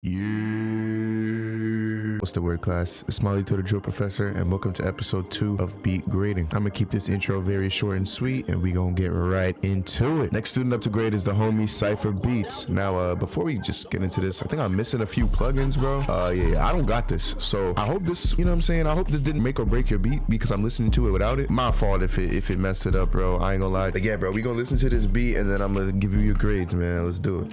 What's the word, class? It's Smiley to the Drill Professor, and welcome to episode 2 of Beat Grading. I'm gonna keep this intro very short and sweet, and we gonna get right into it. Next student up to grade is the homie Cypher Beats. Now, before we just get into this, I think I'm missing a few plugins, bro. Yeah, I don't got this, so I hope this, you know what I'm saying? I hope this didn't make or break your beat because I'm listening to it without it. My fault if it messed it up, bro. I ain't gonna lie. But yeah, bro, we gonna listen to this beat, and then I'm gonna give you your grades, man. Let's do it.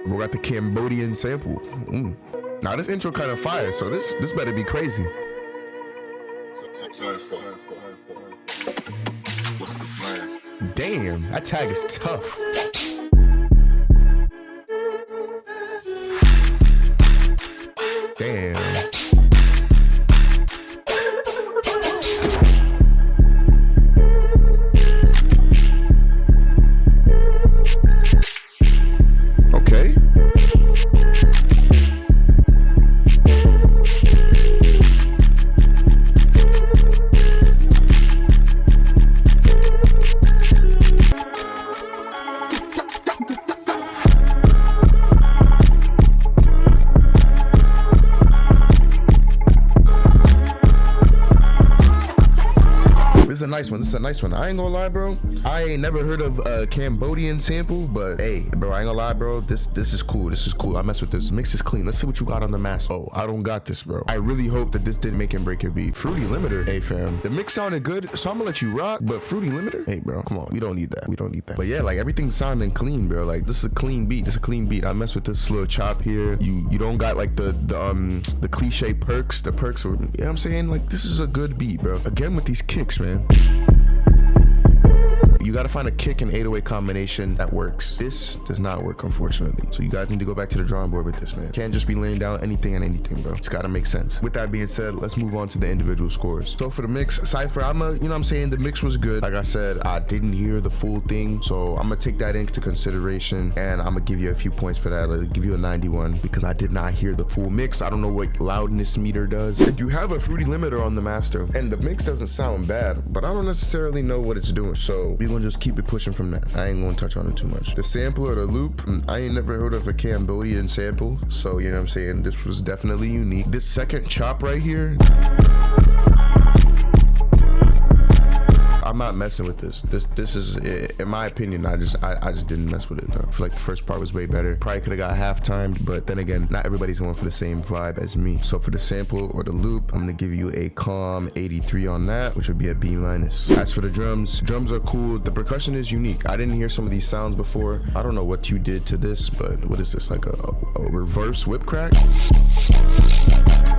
We got the Cambodian sample. Now this intro kind of fire, so this better be crazy. What's the plan? Damn, that tag is tough. Damn. Okay. This is a nice one. I ain't gonna lie, bro. I ain't never heard of a Cambodian sample, but hey, bro, I ain't gonna lie, bro. This is cool. This is cool. I mess with this. Mix is clean. Let's see what you got on the master. Oh, I don't got this, bro. I really hope that this didn't make and break your beat. Fruity limiter, hey fam. The mix sounded good, so I'm gonna let you rock. But fruity limiter, hey, bro, come on. We don't need that. We don't need that. But yeah, like everything's sounding clean, bro. Like this is a clean beat. This is a clean beat. I mess with this little chop here. You don't got like the cliche perks. The perks, you know what I'm saying? Like this is a good beat, bro. Again with these kicks, man. You gotta find a kick and 808 combination that works. This does not work, unfortunately. So you guys need to go back to the drawing board with this, man. Can't just be laying down anything and anything, bro. It's gotta make sense. With that being said, let's move on to the individual scores. So for the mix, Cypher, you know what I'm saying? The mix was good. Like I said, I didn't hear the full thing. So I'm gonna take that into consideration and I'm gonna give you a few points for that. I'll give you a 91 because I did not hear the full mix. I don't know what loudness meter does. You have a fruity limiter on the master and the mix doesn't sound bad, but I don't necessarily know what it's doing. So we're gonna just keep it pushing from that. I ain't gonna touch on it too much. The sample or the loop, I ain't never heard of a Cambodian sample, so you know what I'm saying, this was definitely unique. This second chop right here, I'm not messing with this. This is, in my opinion, I just didn't mess with it though. I feel like the first part was way better. Probably could have got half timed, but then again, not everybody's going for the same vibe as me. So for the sample or the loop, I'm gonna give you a calm 83 on that, which would be a B-. As for the drums are cool. The percussion is unique. I didn't hear some of these sounds before. I don't know what you did to this, but what is this, like a reverse whip crack?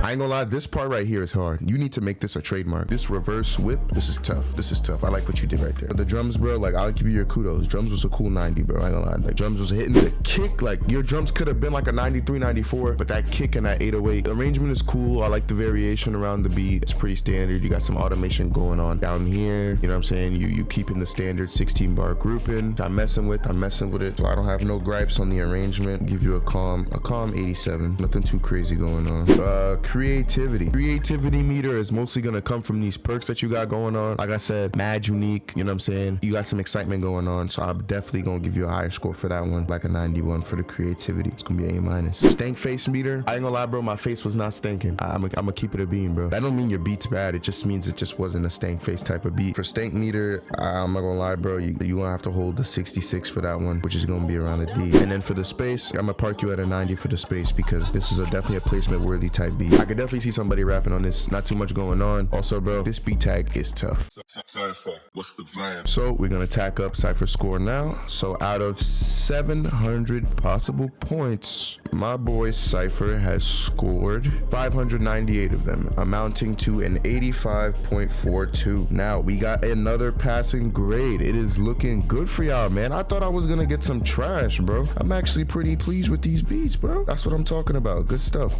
I ain't gonna lie, this part right here is hard. You need to make this a trademark. This reverse whip, this is tough. This is tough. I like what you did right there. The drums, bro, like I'll give you your kudos. Drums was a cool 90, bro. I ain't gonna lie. Like drums was hitting the kick. Like your drums could have been like a 93, 94, but that kick and that 808 the arrangement is cool. I like the variation around the beat. It's pretty standard. You got some automation going on down here. You know what I'm saying? You keeping the standard 16 bar grouping. I'm messing with it. So I don't have no gripes on the arrangement. Give you a calm 87. Nothing too crazy going on. Creativity meter is mostly gonna come from these perks that you got going on. Like I said, mad unique, you know what I'm saying? You got some excitement going on, so I'm definitely gonna give you a higher score for that one, like a 91 for the creativity. It's gonna be A-. Stank face meter, I ain't gonna lie, bro, my face was not stinking. I'm gonna keep it a beam, bro. That don't mean your beat's bad, it just means it just wasn't a stank face type of beat. For stank meter, I'm not gonna lie, bro, you gonna have to hold the 66 for that one, which is gonna be around a D. And then for the space, I'm gonna park you at a 90 for the space because this is definitely a placement worthy type beat. I could definitely see somebody rapping on this, not too much going on. Also, bro, this beat tag is tough. Cypher, what's the vibe? So we're gonna tack up Cypher's score now. So out of 700 possible points, my boy Cypher has scored 598 of them, amounting to an 85.42. Now we got another passing grade. It is looking good for y'all, man. I thought I was gonna get some trash, bro. I'm actually pretty pleased with these beats, bro. That's what I'm talking about. Good stuff.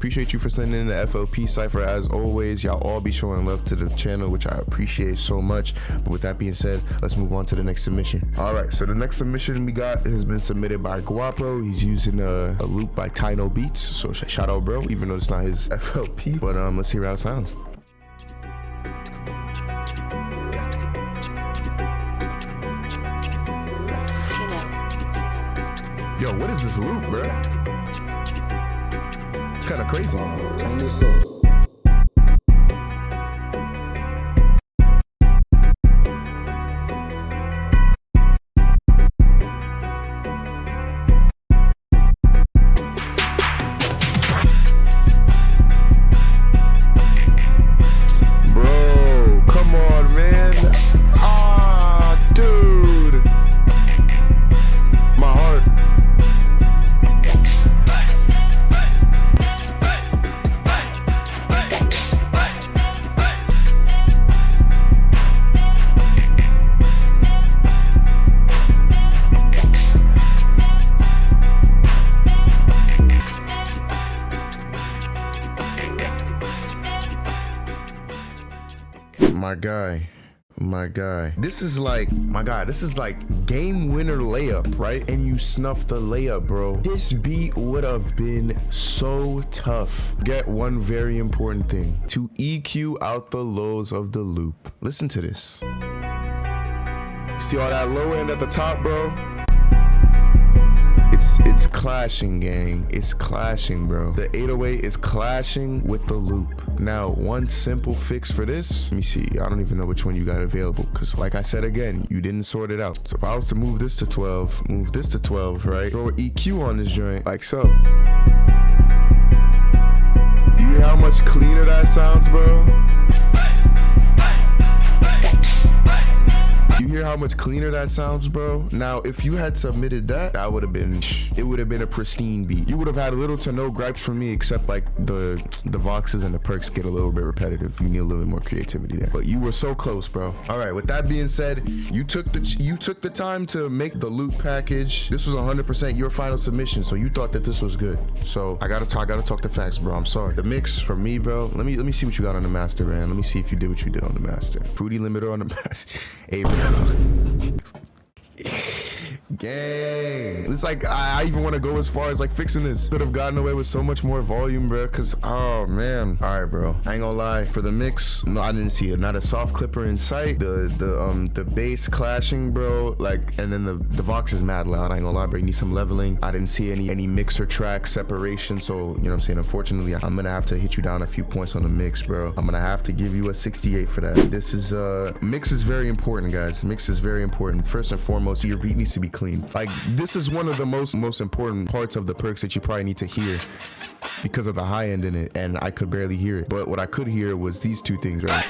Appreciate you for sending in the FLP Cypher as always. Y'all all be showing love to the channel, which I appreciate so much. But with that being said, let's move on to the next submission. All right, so the next submission we got has been submitted by Gwuxpo. He's using a loop by Tyno Beats, so shout out, bro, even though it's not his FLP. But let's hear how it sounds. Yo, what is this loop, bro? Kind of crazy. Bro, come on, man. Ah, dude. My heart. My guy, this is like, this is like game winner layup, right? And you snuff the layup, bro. This beat would have been so tough. Get one very important thing: to EQ out the lows of the loop. Listen to this. See all that low end at the top, bro? It's clashing, gang. It's clashing, bro. The 808 is clashing with the loop. Now, one simple fix for this, let me see. I don't even know which one you got available, because like I said again, you didn't sort it out. So if I was to move this to 12, move this to 12, right? Throw an EQ on this joint, like so. You hear how much cleaner that sounds, bro? You hear how much cleaner that sounds, bro? Now, if you had submitted that, it would have been a pristine beat. You would have had little to no gripes from me, except like the voxes and the perks get a little bit repetitive. You need a little bit more creativity there. But you were so close, bro. All right, with that being said, you took the time to make the loop package. This was 100% your final submission, so you thought that this was good. So I gotta talk the facts, bro. I'm sorry. The mix for me, bro. Let me see what you got on the master, man. Let me see if you did what you did on the master. Fruity limiter on the master. Hey, bro. Gang, it's like I even want to go as far as like fixing this. Could have gotten away with so much more volume, bro, because oh man. All right, bro, I ain't gonna lie, for the mix, no, I didn't see it. Not a soft clipper in sight. The bass clashing, bro, like, and then the vox is mad loud. I ain't gonna lie, bro, you need some leveling. I didn't see any mixer track separation, so you know what I'm saying. Unfortunately, I'm gonna have to hit you down a few points on the mix, bro. I'm gonna have to give you a 68 for that. This is mix is very important, guys. Mix is very important. First and foremost, your beat needs to be clean. Like, this is one of the most important parts of the perks that you probably need to hear because of the high end in it, and I could barely hear it. But what I could hear was these two things, right?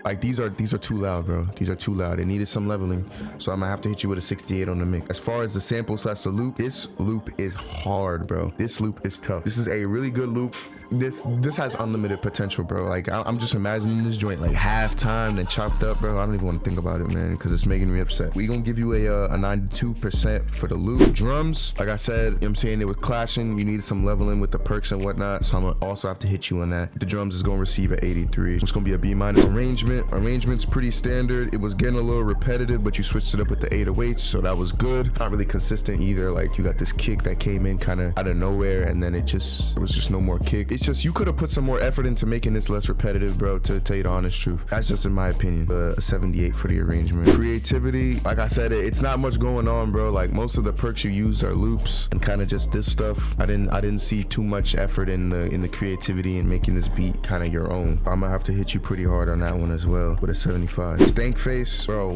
Like, these are too loud, bro. These are too loud. It needed some leveling, so I'm gonna have to hit you with a 68 on the mix. As far as the sample / the loop, this loop is hard, bro. This loop is tough. This is a really good loop. This has unlimited potential, bro. Like, I'm just imagining this joint like half-timed and chopped up, bro. I don't even want to think about it, man, because it's making me upset. We gonna give you a 92% for the loop. Drums, like I said, you know what I'm saying, it was clashing. You needed some leveling with the perks and whatnot, so I'm gonna also have to hit you on that. The drums is gonna receive an 83. It's gonna be a B-. Arrangement's pretty standard. It was getting a little repetitive, but you switched it up with the 808s, so that was good. Not really consistent either. Like, you got this kick that came in kind of out of nowhere, and then there was just no more kick. It's just, you could have put some more effort into making this less repetitive, bro, to tell you the honest truth. That's just in my opinion. A 78 for the arrangement. Creativity, like I said, it's not much going on, bro. Like, most of the perks you use are loops and kind of just this stuff. I didn't see too much effort in the creativity and making this beat kind of your own. I'm gonna have to hit you pretty hard on that one as well with a 75. Stank face, bro,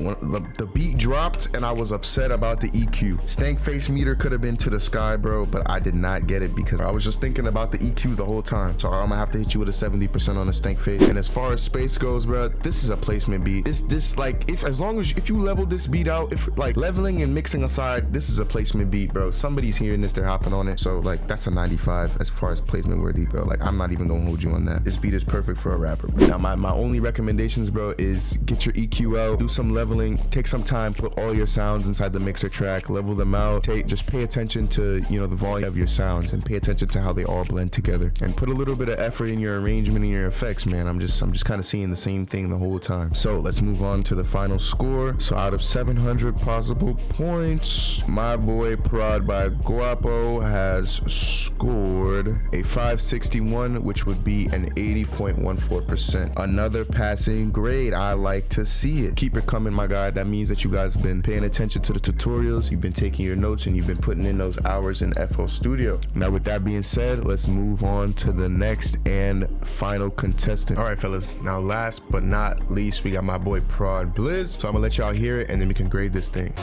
the beat dropped and I was upset about the EQ. Stank face meter could have been to the sky, bro, but I did not get it because I was just thinking about the EQ the whole time. So I'm gonna have to hit you with a 70% on the stank face. And as far as space goes, bro, this is a placement beat. This like, if you level this beat out, if like leveling and mixing aside, this is a placement beat, bro. Somebody's hearing this, they're hopping on it. So like, that's a 95 as far as placement worthy, bro. Like, I'm not even gonna hold you on that. This beat is perfect for a rapper, bro. Now my only recommendations, bro, is get your EQ out, do some leveling, take some time, put all your sounds inside the mixer track, level them out, just pay attention to, you know, the volume of your sounds and pay attention to how they all blend together, and put a little bit of effort in your arrangement and your effects, man. I'm just kind of seeing the same thing the whole time. So let's move on to the final score. So out of 700 possible points, my boy ProdGwuxpo has scored a 561, which would be an 80.14%. Another passing doing great. I like to see it. Keep it coming, my guy. That means that you guys have been paying attention to the tutorials, you've been taking your notes, and you've been putting in those hours in FL Studio. Now with that being said, let's move on to the next and final contestant. All right, fellas, now last but not least, we got my boy ProdBlizz. So I'm gonna let y'all hear it and then we can grade this thing.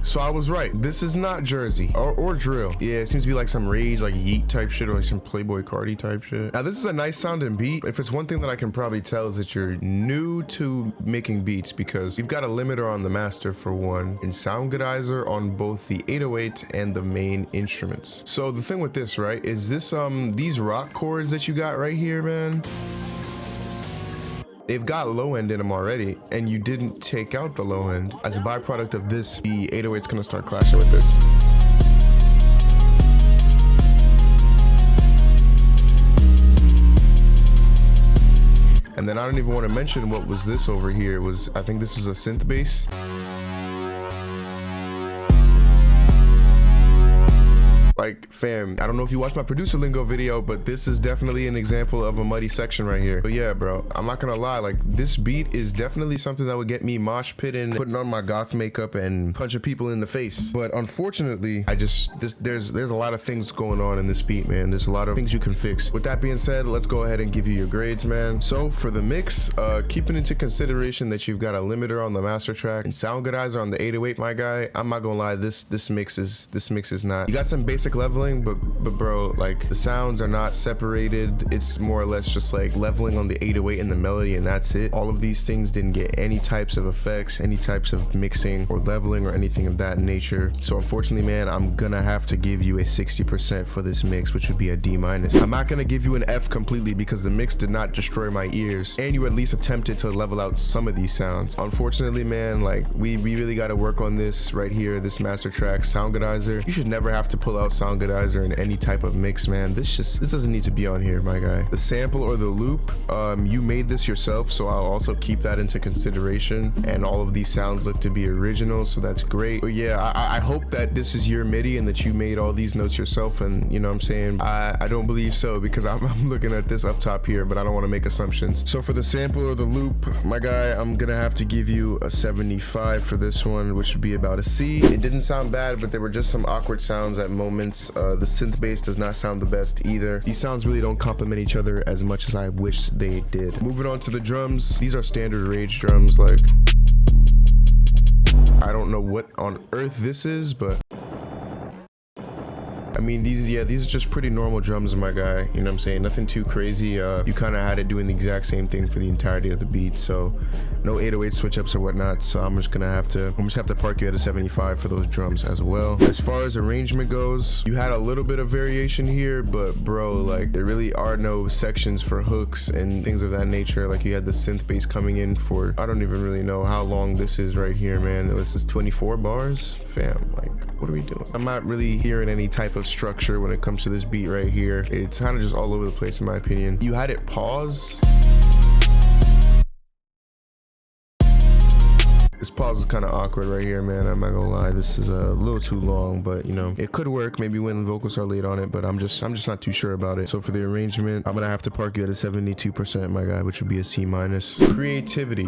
So I was right. This is not Jersey or drill. Yeah, it seems to be like some rage, like Yeet type shit, or like some Playboy Cardi type shit. Now this is a nice sounding beat. If it's one thing that I can probably tell is that you're new to making beats, because you've got a limiter on the master for one, and sound goodizer on both the 808 and the main instruments. So the thing with this, right, is this these rock chords that you got right here, man, they've got low end in them already, and you didn't take out the low end. As a byproduct of this, the 808's gonna start clashing with this. And then I don't even want to mention what was this over here. I think this was a synth bass. Like, fam, I don't know if you watched my producer lingo video, but this is definitely an example of a muddy section right here. But yeah, bro, I'm not gonna lie, like, this beat is definitely something that would get me mosh pitting, putting on my goth makeup and punching people in the face. But unfortunately, there's a lot of things going on in this beat, man. There's a lot of things you can fix. With that being said, let's go ahead and give you your grades, man. So for the mix, keeping into consideration that you've got a limiter on the master track and sound goodizer on the 808, my guy, I'm not gonna lie, this mix is not. You got some basic leveling, but bro, like, the sounds are not separated. It's more or less just like leveling on the 808 and the melody, and that's it. All of these things didn't get any types of effects, any types of mixing or leveling or anything of that nature. So unfortunately, man, I'm gonna have to give you a 60% for this mix, which would be a D-. I'm not gonna give you an F completely because the mix did not destroy my ears, and you at least attempted to level out some of these sounds. Unfortunately, man, like, we really got to work on this right here, this master track, sound goodizer. You should never have to pull out sound goodizer in any type of mix, man. This doesn't need to be on here, my guy. The sample or the loop, you made this yourself, so I'll also keep that into consideration, and all of these sounds look to be original, so that's great. But yeah, I hope that this is your MIDI and that you made all these notes yourself, and you know what I'm saying? I don't believe so, because I'm looking at this up top here, but I don't want to make assumptions. So for the sample or the loop, my guy, I'm gonna have to give you a 75 for this one, which would be about a C. It didn't sound bad, but there were just some awkward sounds at moments. The synth bass does not sound the best either. These sounds really don't complement each other as much as I wish they did. Moving on to the drums, these are standard rage drums. Like, I don't know what on earth this is, but I mean, these are just pretty normal drums, my guy. You know what I'm saying? Nothing too crazy. You kind of had it doing the exact same thing for the entirety of the beat. So no 808 switch ups or whatnot. So I'm just have to park you at a 75 for those drums as well. As far as arrangement goes, you had a little bit of variation here, but bro, like, there really are no sections for hooks and things of that nature. Like, you had the synth bass coming in for, I don't even really know how long this is right here, man. This is 24 bars, fam. Like, what are we doing? I'm not really hearing any type of structure when it comes to this beat right here. It's kind of just all over the place, in my opinion. You had it pause. This pause is kind of awkward right here, man. I'm not gonna lie. This is a little too long, but you know, it could work maybe when vocals are laid on it, but I'm just not too sure about it. So for the arrangement, I'm gonna have to park you at a 72%, my guy, which would be a C-. Creativity.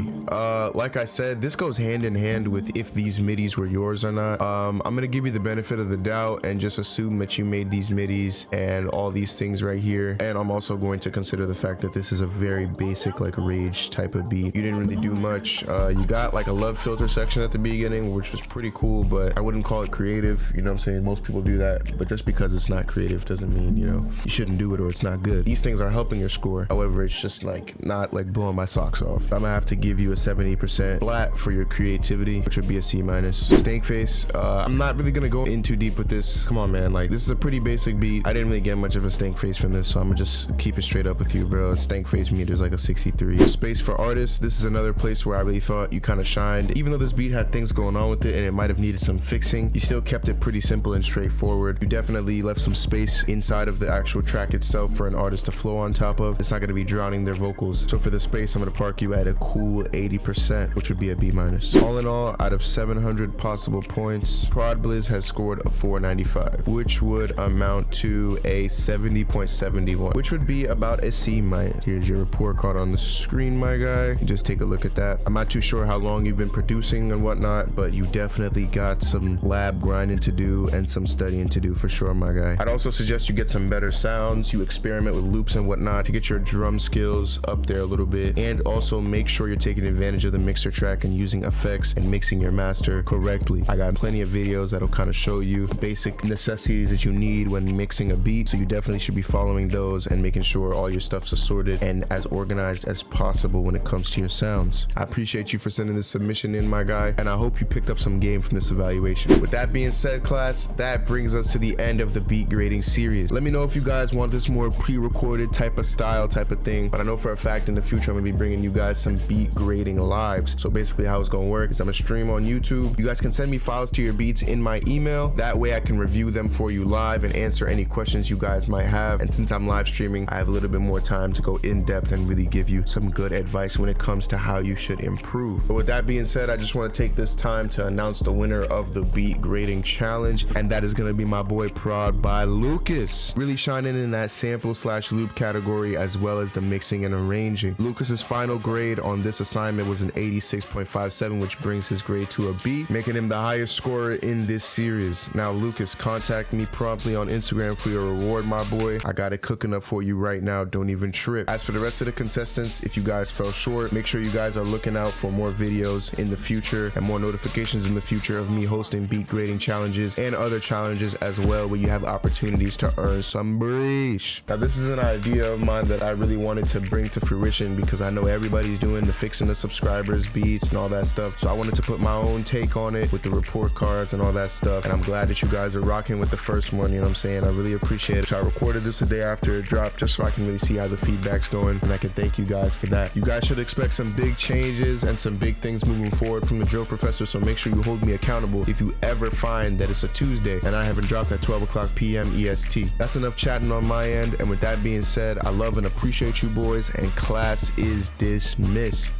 Like I said, this goes hand in hand with if these midis were yours or not. I'm gonna give you the benefit of the doubt and just assume that you made these midis and all these things right here. And I'm also going to consider the fact that this is a very basic, like, rage type of beat. You didn't really do much. You got like a love filter section at the beginning, which was pretty cool, but I wouldn't call it creative. You know what I'm saying? Most people do that, but just because it's not creative doesn't mean, you know, you shouldn't do it or it's not good. These things are helping your score. However, it's just like not like blowing my socks off. I'm gonna have to give you a 70% flat for your creativity, which would be a C-. Stank face, I'm not really gonna go in too deep with this. Come on, man, like this is a pretty basic beat. I didn't really get much of a stank face from this, so I'm gonna just keep it straight up with you, bro. Stank face meter is like a 63. Space for artists, this is another place where I really thought you kind of shined. Even though this beat had things going on with it and it might have needed some fixing, you still kept it pretty simple and straightforward. You definitely left some space inside of the actual track itself for an artist to flow on top of. It's not gonna be drowning their vocals. So for the space, I'm gonna park you at a cool 80%, which would be a B-. All in all, out of 700 possible points, ProdBlizz has scored a 495, which would amount to a 70.71, which would be about a C-. Here's your report card on the screen, my guy. Just take a look at that. I'm not too sure how long you've been producing and whatnot, but you definitely got some lab grinding to do and some studying to do for sure, my guy. I'd also suggest you get some better sounds, you experiment with loops and whatnot to get your drum skills up there a little bit, and also make sure you're taking advantage of the mixer track and using effects and mixing your master correctly. I got plenty of videos that'll kind of show you the basic necessities that you need when mixing a beat, so you definitely should be following those and making sure all your stuff's assorted and as organized as possible when it comes to your sounds. I appreciate you for sending this submission in, my guy, and I hope you picked up some game from this evaluation. With that being said, class, that brings us to the end of the beat grading series. Let me know if you guys want this more pre-recorded type of style type of thing, but I know for a fact in the future I'm gonna be bringing you guys some beat grading lives. So basically how it's gonna work is I'm gonna stream on YouTube. You guys can send me files to your beats in my email. That way I can review them for you live and answer any questions you guys might have. And since I'm live streaming, I have a little bit more time to go in depth and really give you some good advice when it comes to how you should improve. But with that being said, I just want to take this time to announce the winner of the beat grading challenge, and that is going to be my boy Prod by Lucas, really shining in that sample / loop category as well as the mixing and arranging. Lucas's final grade on this assignment was an 86.57, which brings his grade to a B, making him the highest scorer in this series. Now Lucas, contact me promptly on Instagram for your reward, my boy. I got it cooking up for you right now, don't even trip. As for the rest of the contestants, if you guys fell short, make sure you guys are looking out for more videos in the future and more notifications in the future of me hosting beat grading challenges and other challenges as well, where you have opportunities to earn some breesh. Now this is an idea of mine that I really wanted to bring to fruition because I know everybody's doing the fixing the subscribers beats and all that stuff, so I wanted to put my own take on it with the report cards and all that stuff, and I'm glad that you guys are rocking with the first one. You know what I'm saying? I really appreciate it. So I recorded this a day after it dropped just so I can really see how the feedback's going, and I can thank you guys for that. You guys should expect some big changes and some big things moving forward from the drill professor, so make sure you hold me accountable if you ever find that it's a Tuesday and I haven't dropped at 12 o'clock p.m. EST. That's enough chatting on my end, and with that being said, I love and appreciate you boys, and class is dismissed.